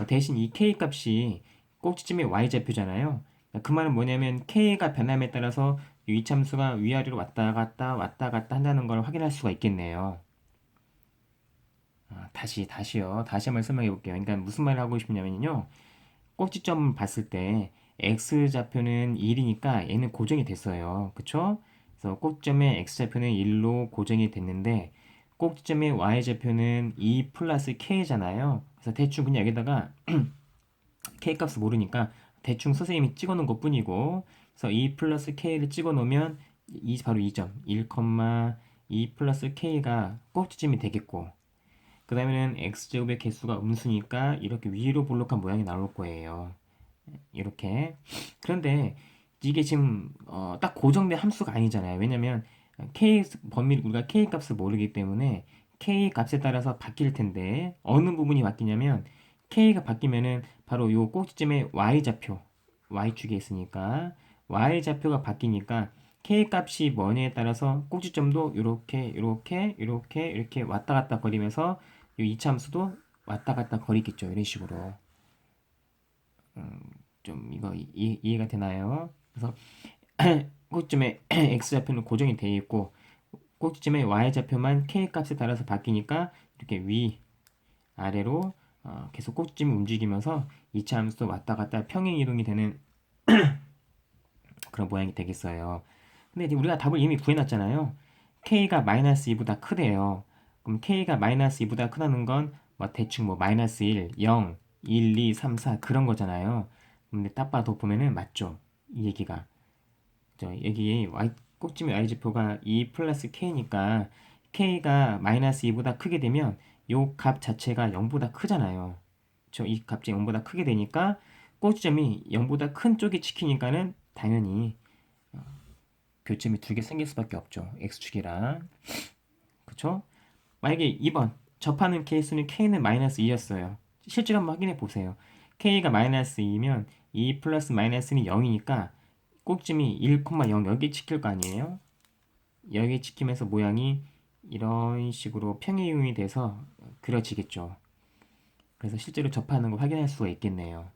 대신 이 k 값이 꼭지점의 y좌표잖아요. 그 말은 뭐냐면 k가 변함에 따라서 이 이참수가 위아래로 왔다 갔다 한다는 걸 확인할 수가 있겠네요. 다시요. 다시 한번 설명해 볼게요. 그러니까 무슨 말을 하고 싶냐면요. 꼭지점 봤을 때 x좌표는 1이니까 얘는 고정이 됐어요. 그쵸? 그래서 꼭지점의 x좌표는 1로 고정이 됐는데 꼭지점의 y좌표는 2 플러스 k잖아요. 그래서 대충 그냥 여기다가 k 값을 모르니까 대충 선생님이 찍어 놓은 것 뿐이고 그래서 2 플러스 k를 찍어 놓으면 바로 2점 1,2 플러스 k가 꼭지점이 되겠고 그 다음에는 x제곱의 개수가 음수니까 이렇게 위로 볼록한 모양이 나올 거예요. 이렇게. 그런데 이게 지금 딱 고정된 함수가 아니잖아요. 왜냐면 k 범위 우리가 k 값을 모르기 때문에 k 값에 따라서 바뀔 텐데 어느 부분이 바뀌냐면 k가 바뀌면은 바로 요 꼭지점의 y좌표 y축에 있으니까 y좌표가 바뀌니까 k 값이 뭐냐에 따라서 꼭지점도 이렇게 왔다 갔다 거리면서 이 이차함수도 왔다 갔다 거리겠죠. 이런 식으로. 좀 이거 이해가 되나요? 그래서 꼭지점의 x좌표는 고정이 되어 있고 꼭지점의 y좌표만 k 값에 따라서 바뀌니까 이렇게 위 아래로 계속 꼭지점이 움직이면서 이차 함수도 왔다 갔다 평행 이동이 되는 그런 모양이 되겠어요. 근데 이제 우리가 답을 이미 구해놨잖아요. k가 마이너스 2보다 크대요. 그럼 k가 마이너스 2보다 크다는 건 뭐 대충 뭐 마이너스 1, 0, 1, 2, 3, 4 그런 거잖아요. 근데 딱 봐도 보면은 맞죠. 이 얘기가. 여기 꼭지미 y지표가 2 플러스 k니까 k가 마이너스 2보다 크게 되면 요 값 자체가 0보다 크잖아요. 이 값이 0보다 크게 되니까 꼭지점이 0보다 큰 쪽이 찍히니까는 당연히 교점이 두 개 생길 수밖에 없죠. x축이랑. 그쵸? 만약에 2번 접하는 케이스는 k는 마이너스 2였어요. 실제로 한번 확인해 보세요. k가 마이너스 2면 2 플러스 마이너스는 0이니까 꼭지점이 1,0 여기 찍힐 거 아니에요? 여기 찍히면서 모양이 이런 식으로 평행이동이 돼서 그려지겠죠. 그래서 실제로 접하는 걸 확인할 수가 있겠네요.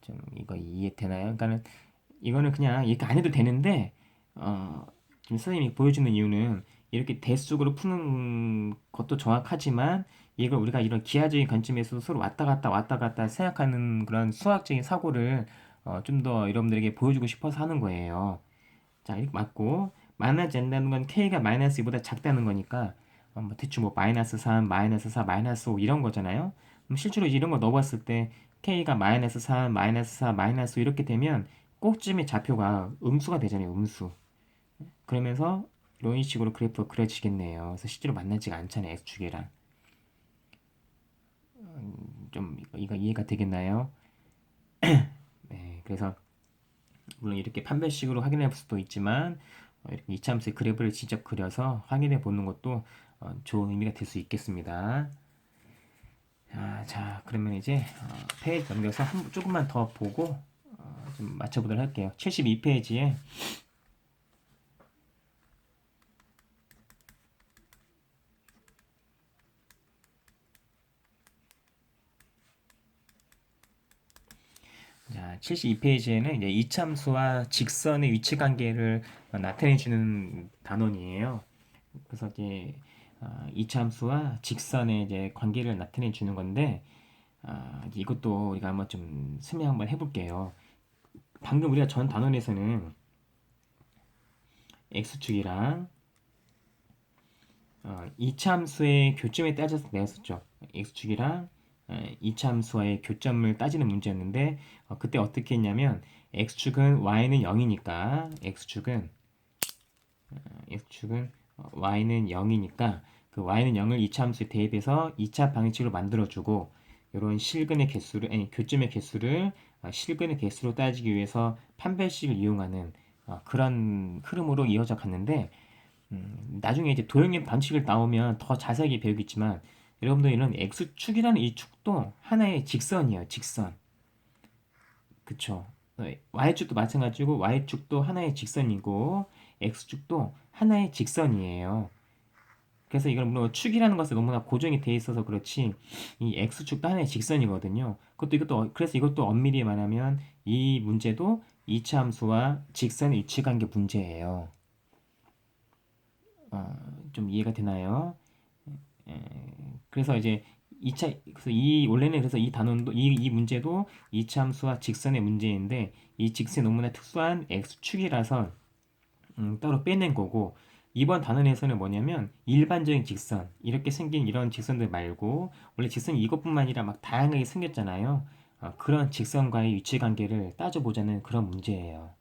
좀 이거 이해되나요? 그러니까는 이거는 그냥 이렇게 안 해도 되는데 지금 선생님이 보여주는 이유는 이렇게 대수적으로 푸는 것도 정확하지만 이걸 우리가 이런 기하적인 관점에서 서로 왔다 갔다 생각하는 그런 수학적인 사고를 좀 더 여러분들에게 보여주고 싶어서 하는 거예요. 자, 이렇게 맞고 만나지 않는다는 건 k가 마이너스 2보다 작다는 거니까 뭐 대충 뭐 마이너스 3, 마이너스 4, 마이너스 5 이런 거잖아요. 그럼 실제로 이런 거 넣어봤을 때 k가 마이너스 3, 마이너스 4, 마이너스 5 이렇게 되면 꼭지점의 좌표가 음수가 되잖아요. 음수. 그러면서 이런 식으로 그래프가 그려지겠네요. 그래서 실제로 만나지가 않잖아요. x축이랑. 좀 이거 이해가 되겠나요? 네, 그래서 물론 이렇게 판별식으로 확인해 볼 수도 있지만 이렇게 이차함수의 그래프를 직접 그려서 확인해 보는 것도 좋은 의미가 될 수 있겠습니다. 자, 그러면 이제 페이지 넘겨서 조금만 더 보고 좀 맞춰보도록 할게요. 72페이지에 자, 72페이지에는 이제 이차함수와 직선의 위치 관계를 나타내 주는 단원이에요. 그래서 이제 이차함수와 직선의 이제 관계를 나타내 주는 건데 이것도 우리가 한번 좀 설명 한번 해볼게요. 방금 우리가 전 단원에서는 x축이랑 이차함수의 교점에 따져서 내었었죠. x축이랑 이차함수와의 교점을 따지는 문제였는데 그때 어떻게 했냐면 x축은 y는 0이니까 x축은 y는 0이니까 그 y는 0을 이차함수에 대입해서 2차 방정식을 만들어주고 이런 실근의 개수를 교점의 개수를 실근의 개수로 따지기 위해서 판별식을 이용하는 그런 흐름으로 이어져 갔는데 나중에 이제 도형의 반칙을 나오면 더 자세하게 배우겠지만 여러분들 이런 x축이라는 이 축도 하나의 직선이에요. 직선. 그쵸? y축도 마찬가지고 y축도 하나의 직선이고 x축도 하나의 직선이에요. 그래서 이걸 물론 축이라는 것은 너무나 고정이 돼 있어서 그렇지 이 x축도 하나의 직선이거든요. 그래서 이것도 엄밀히 말하면 이 문제도 이차 함수와 직선의 위치관계 문제예요. 좀 이해가 되나요? 에, 그래서 이제 원래는 그래서 이 단원도 이 문제도 이차 함수와 직선의 문제인데 이 직선이 너무나 특수한 x축이라서 따로 빼낸 거고 이번 단원에서는 뭐냐면 일반적인 직선 이렇게 생긴 이런 직선들 말고 원래 직선이 이것뿐만 아니라 막 다양하게 생겼잖아요. 그런 직선과의 위치 관계를 따져보자는 그런 문제예요.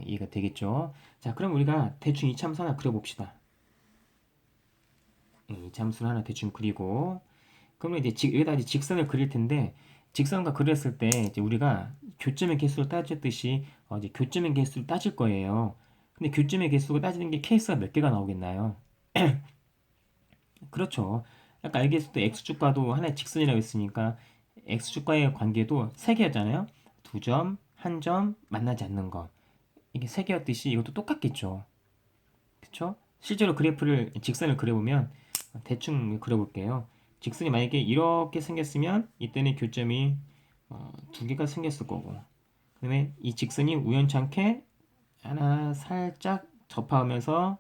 이해가 되겠죠? 자, 그럼 우리가 대충 이참수 하나 그려봅시다. 이참수를 하나 대충 그리고 그러면 이제 여기다 이제 직선을 그릴 텐데 직선과 그렸을 때 이제 우리가 교점의 개수를 따졌듯이 이제 교점의 개수를 따질 거예요. 근데 교점의 개수가 따지는 게 케이스가 몇 개가 나오겠나요? 그렇죠. 아까 알겠을 때 x축과도 하나의 직선이라고 했으니까 x축과의 관계도 세 개였잖아요. 두 점, 한 점, 만나지 않는 거. 이게 세 개였듯이 이것도 똑같겠죠. 그쵸? 실제로 직선을 그려보면 대충 그려볼게요. 직선이 만약에 이렇게 생겼으면 이때는 교점이 두 개가 생겼을 거고 그다음에 이 직선이 우연찮게 하나 살짝 접하면서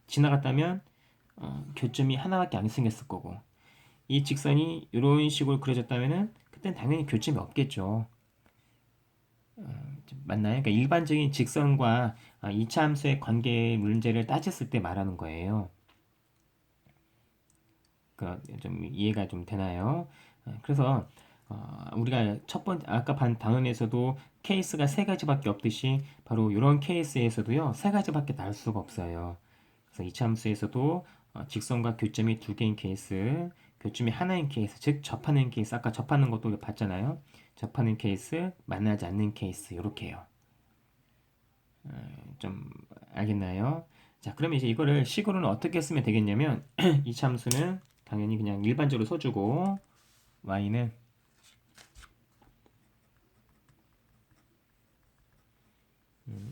지나갔다면 교점이 하나밖에 안 생겼을 거고 이 직선이 이런 식으로 그려졌다면은 그땐 당연히 교점이 없겠죠. 맞나요? 그러니까 일반적인 직선과 이차 함수의 관계 문제를 따졌을 때 말하는 거예요. 좀 이해가 좀 되나요? 그래서 우리가 첫 번째 아까 반 단원에서도 케이스가 세 가지밖에 없듯이 바로 이런 케이스에서도요 세 가지밖에 나올 수가 없어요. 그래서 이차함수에서도 직선과 교점이 두 개인 케이스, 교점이 하나인 케이스, 즉 접하는 케이스 아까 접하는 것도 봤잖아요. 접하는 케이스, 만나지 않는 케이스 이렇게요. 좀 알겠나요? 자, 그러면 이제 이거를 식으로는 어떻게 쓰면 되겠냐면 이 참수는 당연히 그냥 일반적으로 써주고 y는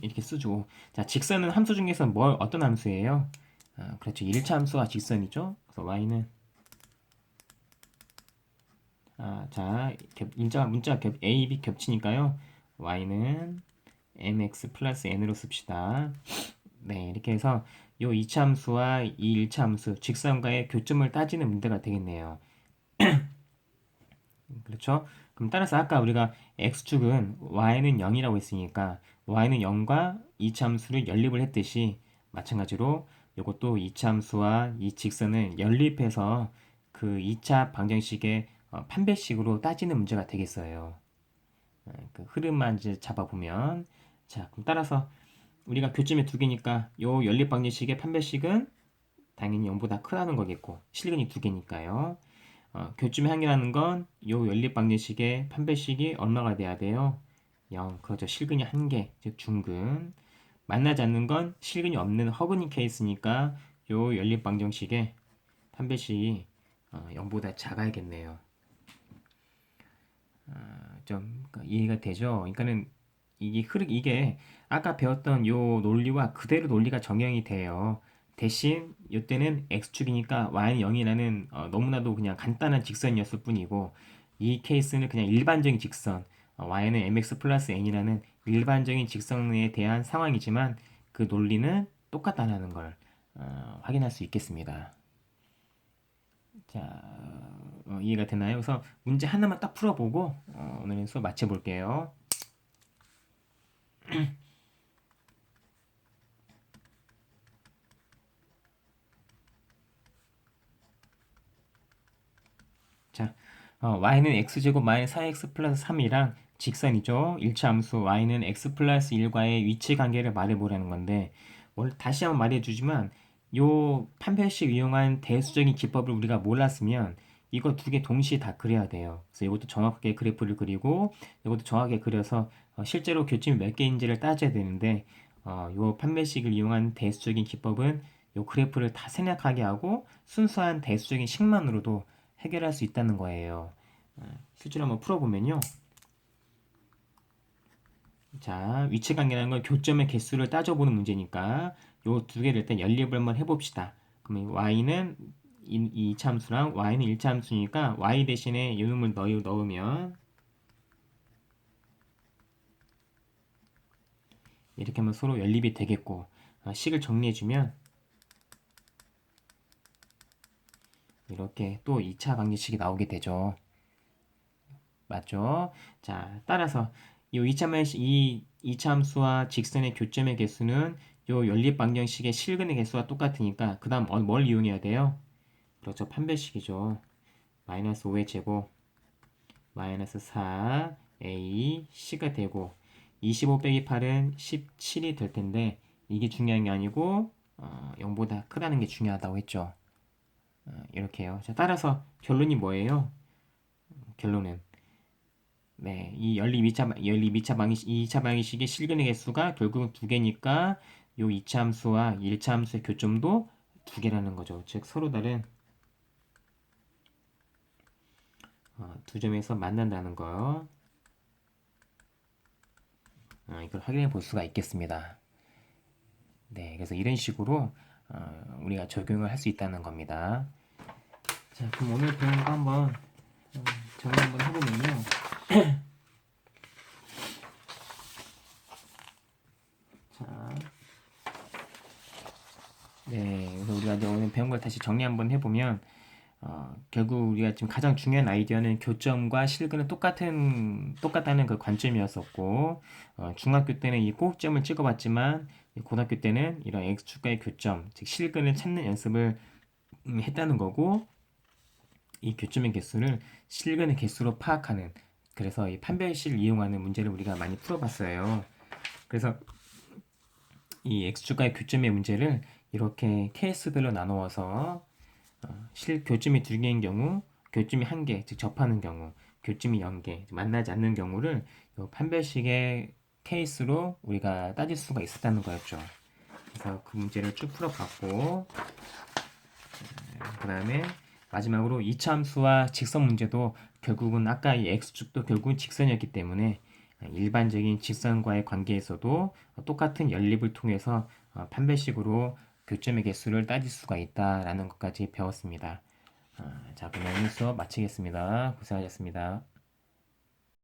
이렇게 써주고 자, 직선은 함수 중에서 어떤 함수예요? 그렇죠. 1차 함수가 직선이죠. 그래서 y는 자, 문자 a, b 겹치니까요. y는 mx 플러스 n으로 씁시다. 네, 이렇게 해서 요 2차 함수와 이 1차 함수, 직선과의 교점을 따지는 문제가 되겠네요. 그렇죠? 그럼 따라서 아까 우리가 x축은 y는 0이라고 했으니까 y는 0과 2차 함수를 연립을 했듯이 마찬가지로 이것도 2차 함수와 이 직선을 연립해서 그 2차 방정식의 판별식으로 따지는 문제가 되겠어요. 그 흐름만 이제 잡아보면 자, 그럼 따라서 우리가 교점이 두 개니까 요 연립 방정식의 판별식은 당연히 0보다 크다는 거겠고 실근이 두 개니까요. 교점이 한 개라는 건 요 연립 방정식의 판별식이 얼마가 돼야 돼요? 0. 그렇죠. 실근이 한 개, 즉 중근. 만나지 않는 건 실근이 없는 허근인 케이스니까 요 연립 방정식의 판별식이 0보다 작아야겠네요. 좀 이해가 되죠? 그러니까는 이게 아까 배웠던 요 논리와 그대로 논리가 적용이 돼요. 대신 이때는 x축이니까 y는 0이라는 너무나도 그냥 간단한 직선이었을 뿐이고 이 케이스는 그냥 일반적인 직선 y는 mx 플러스 n이라는 일반적인 직선에 대한 상황이지만 그 논리는 똑같다는 걸 확인할 수 있겠습니다. 자, 이해가 되나요? 그래서 문제 하나만 딱 풀어보고 오늘은 수업 마쳐볼게요. 자, y는 x제곱 마이너스 4x 플러스 3이랑 직선이죠. 일차 함수 y는 x 플러스 1과의 위치 관계를 말해보라는 건데 다시 한번 말해주지만 요 판별식 이용한 대수적인 기법을 우리가 몰랐으면 이거 두 개 동시에 다 그려야 돼요. 그래서 이것도 정확하게 그래프를 그리고 이것도 정확하게 그려서 실제로 교점이 몇 개인지를 따져야 되는데 요 판별식을 이용한 대수적인 기법은 요 그래프를 다 생략하게 하고 순수한 대수적인 식만으로도 해결할 수 있다는 거예요. 실제로 한번 풀어보면요. 자, 위치 관계라는 건 교점의 개수를 따져보는 문제니까 요 두 개를 일단 연립을 한번 해봅시다. 그러면 y는 이 참수랑 y는 1차함수니까 y 대신에 이놈을 넣으면 이렇게 하면 서로 연립이 되겠고, 식을 정리해주면 이렇게 또 2차 방정식이 나오게 되죠. 맞죠? 자, 따라서 이 2차 함수와 직선의 교점의 개수는 요 연립 방정식의 실근의 개수와 똑같으니까 그 다음 뭘 이용해야 돼요? 그렇죠. 판별식이죠. 마이너스 5의 제곱 마이너스 4a c가 되고 25 빼기 8은 17이 될 텐데 이게 중요한 게 아니고 0보다 크다는 게 중요하다고 했죠. 이렇게 해요. 자, 따라서 결론이 뭐예요? 결론은 네, 이 연립 2차 방정식의 실근의 개수가 결국 두 개니까 요 2차 함수와 1차 함수의 교점도 두 개라는 거죠. 즉 서로 다른 두 점에서 만난다는 거. 이걸 확인해 볼 수가 있겠습니다. 네, 그래서 이런 식으로 우리가 적용을 할 수 있다는 겁니다. 자, 그럼 오늘 배운 거 한번 정리 한번 해보면요. 자, 네, 그래서 우리가 이제 오늘 배운 걸 다시 정리 한번 해보면 결국 우리가 지금 가장 중요한 아이디어는 교점과 실근은 똑같다는 그 관점이었었고, 중학교 때는 이 꼭지점을 찍어봤지만, 고등학교 때는 이런 x축과의 교점, 즉 실근을 찾는 연습을 했다는 거고, 이 교점의 개수를 실근의 개수로 파악하는, 그래서 이 판별식을 이용하는 문제를 우리가 많이 풀어봤어요. 그래서 이 x축과의 교점의 문제를 이렇게 케이스별로 나누어서 교점이 두 개인 경우, 교점이 한 개, 즉 접하는 경우, 교점이 0개, 만나지 않는 경우를 판별식의 케이스로 우리가 따질 수가 있었다는 거였죠. 그래서 그 문제를 쭉 풀어봤고, 그 다음에 마지막으로 이차함수와 직선 문제도 결국은 아까 이 x축도 결국은 직선이었기 때문에 일반적인 직선과의 관계에서도 똑같은 연립을 통해서 판별식으로 교점의 개수를 따질 수가 있다라는 것까지 배웠습니다. 자, 그러면 수업 마치겠습니다. 고생하셨습니다.